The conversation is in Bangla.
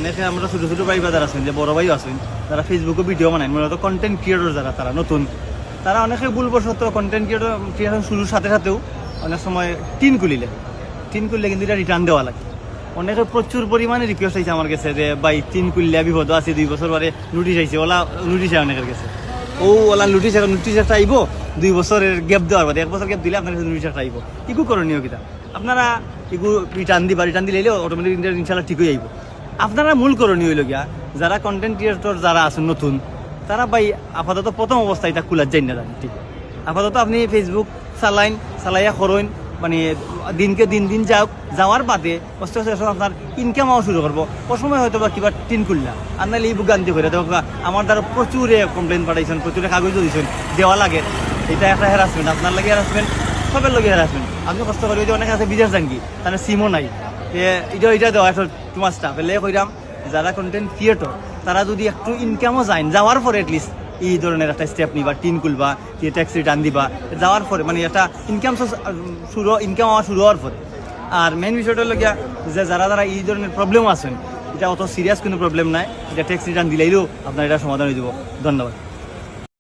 অনেকে আমরা ছোটো ছোটো ভাই বাজার আছেন যে বড় ভাইও আছেন যারা ফেসবুকে ভিডিও বানায় মূলত কন্টেন্ট ক্রিয়েটর যারা তারা নতুন তারা অনেকে ভুলবশত কন্টেন্ট ক্রিয়েটর শুরুর সাথে সাথেও অনেক সময় টিন খুললে কিন্তু এটা রিটার্ন দেওয়া লাগে। অনেকে প্রচুর পরিমাণে রিকোয়েস্ট হয়েছে আমার কাছে যে ভাই টিন খুললে বিপদ আছে 2 বছর পরে নোটিশ আইছে ওলা নোটিশ হয় অনেকের কাছে ওলা নোটিশ একটা আইব 2 বছরের গ্যাপ দেওয়ার বাদে 1 বছর গ্যাপ দিলে আপনার কাছে নোটিশ একটা আইব ইকু করণীয় কিতা আপনারা ইকু রিটার্ন দিলে অটোমেটিক ইনশাল্লাহ ঠিক হয়ে আইব। আপনারা মূল করণীয় হইল গিয়া যারা কন্টেন্ট ক্রিয়েটর যারা আছেন নতুন তারা ভাই আপাতত প্রথম অবস্থায় এটা খোলার যাই না ঠিক আপাতত আপনি ফেসবুক চালাইয়া করুন মানে দিনকে দিন যাওয়ার বাদে আস্তে আস্তে আপনার ইনকাম হওয়া শুরু করবো ও সময় হয়তো বা কিবা টিন খুললা আর নাহলে এই বুক গান্ধি করে দেখো আমার দ্বারা প্রচুরে কমপ্লেন পাঠাইছেন প্রচুরে কাগজও দিয়েছেন দেওয়া লাগে এটা একটা হ্যারাসমেন্ট আপনার লাগে হ্যারাসমেন্ট সবের লগে হ্যারাসমেন্ট আপনি কষ্ট করি যে অনেক আছে বিদেশ যান কি তাহলে সিমও নাই এটা দেওয়া তোমার স্টাফ এলে কইরাম যারা কন্টেন্ট ক্রিয়েটর তারা যদি একটু ইনকামও যাওয়ার পরে এটলিস্ট এই ধরনের একটা স্টেপ নিবা টিন খুলবা ট্যাক্স রিটার্ন দিবা যাওয়ার পরে মানে একটা ইনকাম হওয়া শুরু হওয়ার পরে। আর মেইন বিষয়টা হলো গিয়া যে যারা এই ধরনের প্রবলেম আছেন এটা অত সিরিয়াস কোনো প্রবলেম নাই এটা ট্যাক্স রিটার্ন দিলেইও আপনার এটা সমাধান হয়ে যাব। ধন্যবাদ।